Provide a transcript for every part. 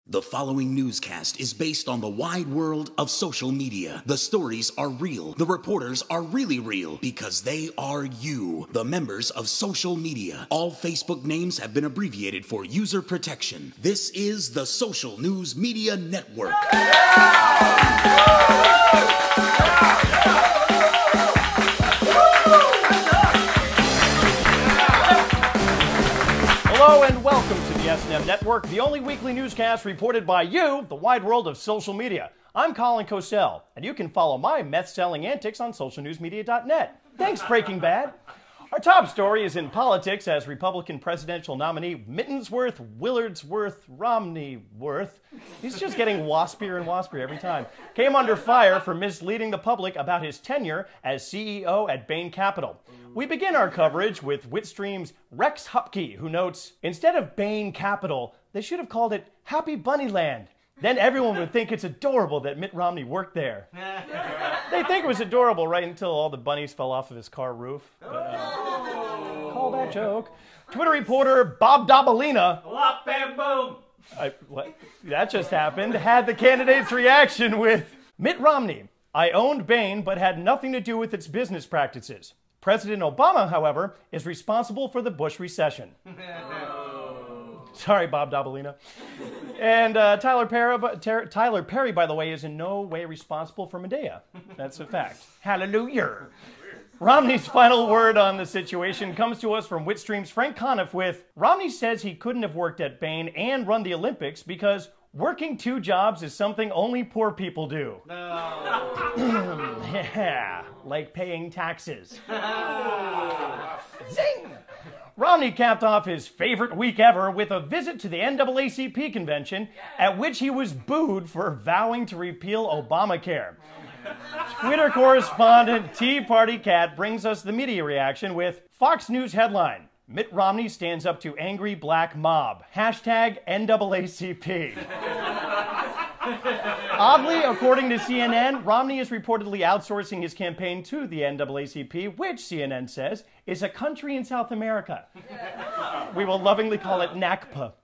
The following newscast is based on the wide world of social media. The stories are real. The reporters are really real because they are you, the members of social media. All Facebook names have been abbreviated for user protection. This is the Social News Media Network. Hello and welcome to the SNM Network, the only weekly newscast reported by you, the wide world of social media. I'm Colin Cosell, and you can follow my meth-selling antics on SocialNewsMedia.net. Thanks, Breaking Bad. Our top story is in politics as Republican presidential nominee Willardsworth Romneyworth, he's just getting waspier and waspier every time, came under fire for misleading the public about his tenure as CEO at Bain Capital. We begin our coverage with Witstream's Rex Hupke, who notes, instead of Bain Capital, they should have called it Happy Bunnyland. Then everyone would think it's adorable that Mitt Romney worked there. They think it was adorable right until all the bunnies fell off of his car roof. Call that joke. Twitter reporter Bob Dabalina, Whop, bam, boom. what? That just happened, had the candidate's reaction with, Mitt Romney, I owned Bain but had nothing to do with its business practices. President Obama, however, is responsible for the Bush recession. Sorry, Bob Dabalina. And Tyler Perry, by the way, is in no way responsible for Medea. That's a fact. Hallelujah. Romney's final word on the situation comes to us from Witstream's Frank Conniff with, Romney says he couldn't have worked at Bain and run the Olympics because working two jobs is something only poor people do. Yeah, like paying taxes. Zing! Romney capped off his favorite week ever with a visit to the NAACP convention at which he was booed for vowing to repeal Obamacare. Twitter correspondent Tea Party Cat brings us the media reaction with Fox News headline, Mitt Romney stands up to angry black mob. Hashtag NAACP. Oddly, according to CNN, Romney is reportedly outsourcing his campaign to the NAACP, which CNN says is a country in South America. We will lovingly call it NACPA.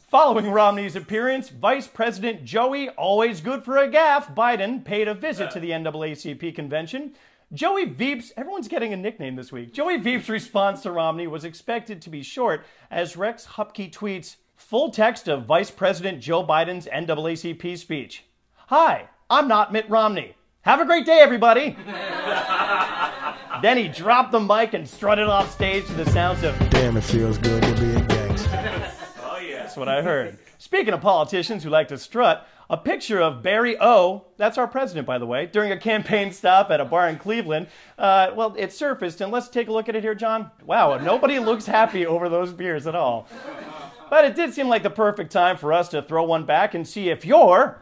Following Romney's appearance, Vice President Joey, always good for a gaffe, Biden, paid a visit to the NAACP convention. Joey Veep's, everyone's getting a nickname this week. Joey Veep's response to Romney was expected to be short as Rex Hupke tweets, full text of Vice President Joe Biden's NAACP speech. Hi, I'm not Mitt Romney. Have a great day, everybody. Then he dropped the mic and strutted off stage to the sounds of, damn, it feels good to be a gangster. Oh, yeah. That's what I heard. Speaking of politicians who like to strut, a picture of Barry O, that's our president, by the way, during a campaign stop at a bar in Cleveland, well, it surfaced, and let's take a look at it here, John. Wow, nobody looks happy over those beers at all. But it did seem like the perfect time for us to throw one back and see if you're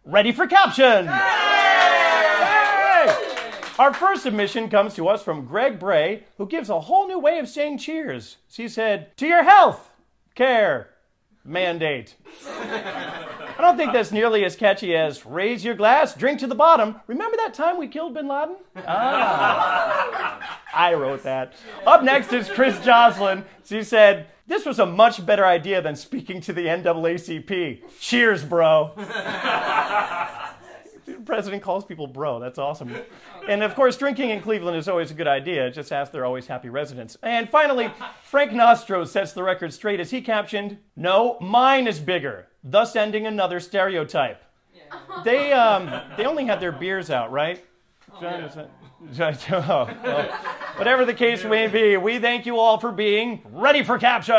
ready for caption. Hey! Our first submission comes to us from Greg Bray, who gives a whole new way of saying cheers. He said, to your health, care, mandate. I don't think that's nearly as catchy as raise your glass, drink to the bottom. Remember that time we killed Bin Laden? I wrote that. Up next is Chris Joslin. She said, this was a much better idea than speaking to the NAACP. Cheers, bro. The president calls people bro. That's awesome. And of course, drinking in Cleveland is always a good idea. Just ask their always happy residents. And finally, Frank Nostro sets the record straight as he captioned, no, mine is bigger, thus ending another stereotype. Yeah. They only had their beers out, right? John, is that... Oh, well, whatever the case may be, we thank you all for being ready for capture.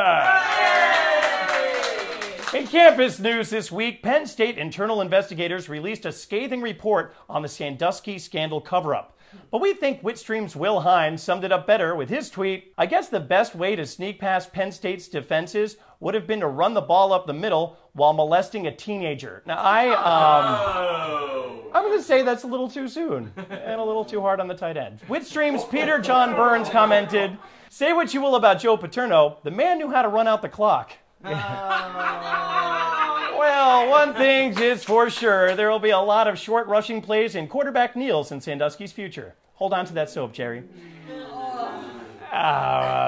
In campus news this week, Penn State internal investigators released a scathing report on the Sandusky scandal cover-up. But we think Witstream's Will Hines summed it up better with his tweet, I guess the best way to sneak past Penn State's defenses would have been to run the ball up the middle while molesting a teenager. Now, I'm going to say that's a little too soon and a little too hard on the tight end. Witstream's Peter John Burns commented, say what you will about Joe Paterno, the man knew how to run out the clock. Well, one thing's is for sure. There will be a lot of short rushing plays and quarterback kneels in Sandusky's future. Hold on to that soap, Jerry.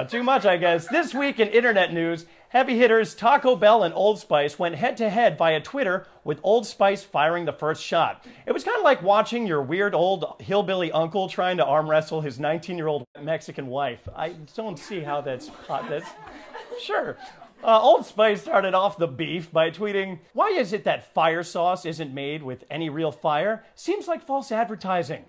Too much, I guess. This week in internet news, Heavy hitters Taco Bell and Old Spice went head-to-head via Twitter, with Old Spice firing the first shot. It was kind of like watching your weird old hillbilly uncle trying to arm wrestle his 19-year-old Mexican wife. I don't see how that's hot. Sure. Old Spice started off the beef by tweeting, "Why is it that fire sauce isn't made with any real fire? Seems like false advertising."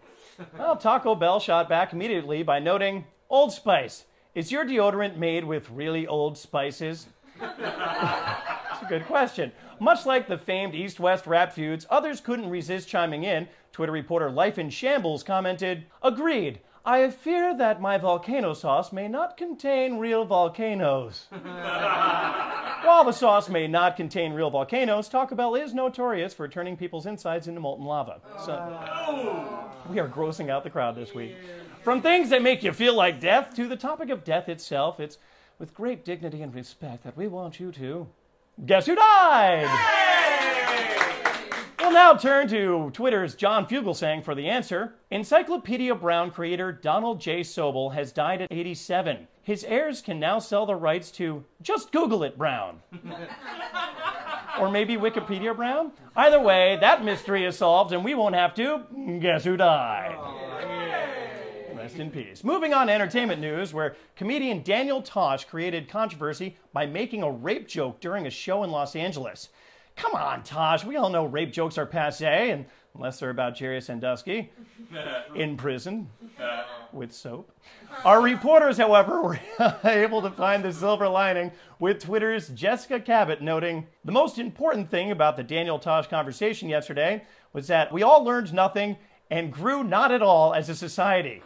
Well, Taco Bell shot back immediately by noting, "Old Spice, is your deodorant made with really old spices?" That's a good question. Much like the famed East-West rap feuds, others couldn't resist chiming in. Twitter reporter Life in Shambles commented, "Agreed. I fear that my volcano sauce may not contain real volcanoes." While the sauce may not contain real volcanoes, Taco Bell is notorious for turning people's insides into molten lava. So, we are grossing out the crowd this week. From things that make you feel like death to the topic of death itself, it's with great dignity and respect that we want you to guess who died? We'll now turn to Twitter's John Fugelsang for the answer. Encyclopedia Brown creator Donald J. Sobel has died at 87. His heirs can now sell the rights to Just Google It Brown. Or maybe Wikipedia Brown? Either way, that mystery is solved and we won't have to guess who died. Rest in peace. Moving on to entertainment news, where comedian Daniel Tosh created controversy by making a rape joke during a show in Los Angeles. Come on, Tosh, we all know rape jokes are passé, and unless they're about Jerry Sandusky in prison with soap. Our reporters, however, were able to find the silver lining, with Twitter's Jessica Cabot noting, "The most important thing about the Daniel Tosh conversation yesterday was that we all learned nothing and grew not at all as a society."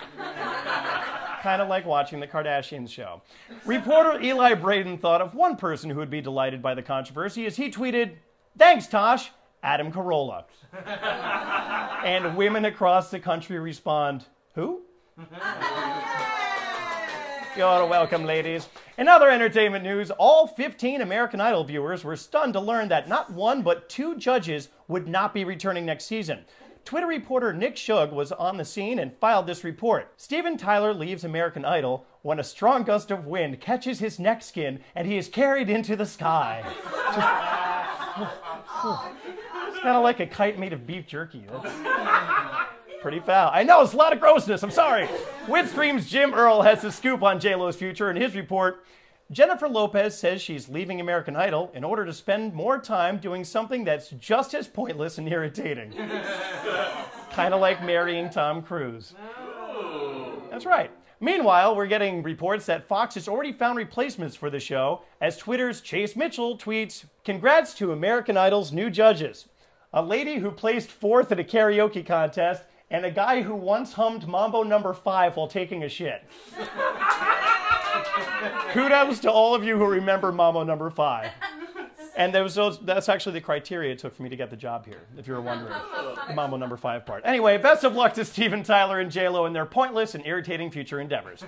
Kind of like watching the Kardashians show. Reporter Eli Braden thought of one person who would be delighted by the controversy as he tweeted, "Thanks, Tosh, Adam Carolla." And women across the country respond, "Who?" You're welcome, ladies. In other entertainment news, all 15 American Idol viewers were stunned to learn that not one but 2 judges would not be returning next season. Twitter reporter Nick Shug was on the scene and filed this report. Steven Tyler leaves American Idol when a strong gust of wind catches his neck skin and he is carried into the sky. It's kind of like a kite made of beef jerky. That's pretty foul. I know, it's a lot of grossness. I'm sorry. Witstream's Jim Earl has the scoop on J-Lo's future. In his report, Jennifer Lopez says she's leaving American Idol in order to spend more time doing something that's just as pointless and irritating. Kind of like marrying Tom Cruise. That's right. Meanwhile, we're getting reports that Fox has already found replacements for the show, as Twitter's Chase Mitchell tweets, "Congrats to American Idol's new judges. A lady who placed 4th at a karaoke contest, and a guy who once hummed Mambo No. 5 while taking a shit." Kudos to all of you who remember Mambo No. 5. And that's actually the criteria it took for me to get the job here, if you were wondering. The Mambo No. 5 part. Anyway, best of luck to Steven Tyler and J-Lo in their pointless and irritating future endeavors.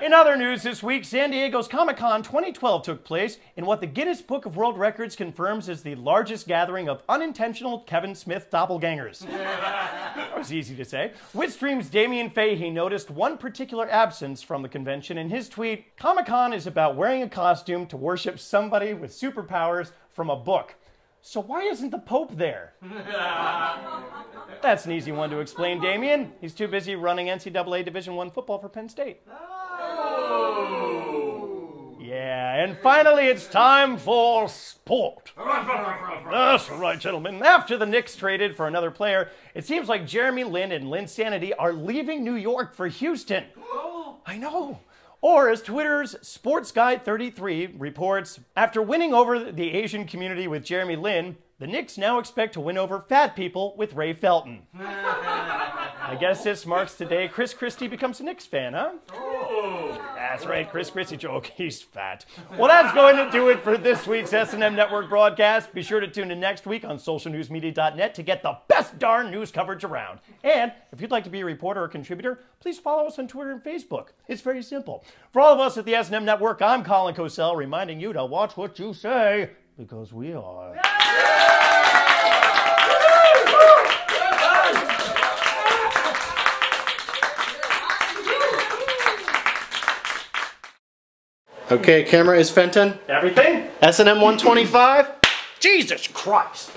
In other news this week, San Diego's Comic-Con 2012 took place in what the Guinness Book of World Records confirms is the largest gathering of unintentional Kevin Smith doppelgangers. That was easy to say. Witstream's Damien Fahey noticed one particular absence from the convention in his tweet, "Comic-Con is about wearing a costume to worship somebody with superpowers from a book. So why isn't the Pope there?" That's an easy one to explain, Damien. He's too busy running NCAA Division I football for Penn State. Yeah, and finally it's time for sport. That's right, gentlemen. After the Knicks traded for another player, it seems like Jeremy Lin and Linsanity are leaving New York for Houston. I know. Or, as Twitter's Sports Guy 33 reports, after winning over the Asian community with Jeremy Lin, the Knicks now expect to win over fat people with Ray Felton. I guess this marks the day Chris Christie becomes a Knicks fan, huh? That's right, Chris Christie joke. He's fat. Well, that's going to do it for this week's S&M Network broadcast. Be sure to tune in next week on SocialNewsMedia.net to get the best darn news coverage around. And if you'd like to be a reporter or contributor, please follow us on Twitter and Facebook. It's very simple. For all of us at the S&M Network, I'm Colin Cosell, reminding you to watch what you say, because we are. Okay, camera is Fenton. Everything? SNM 125. Jesus Christ.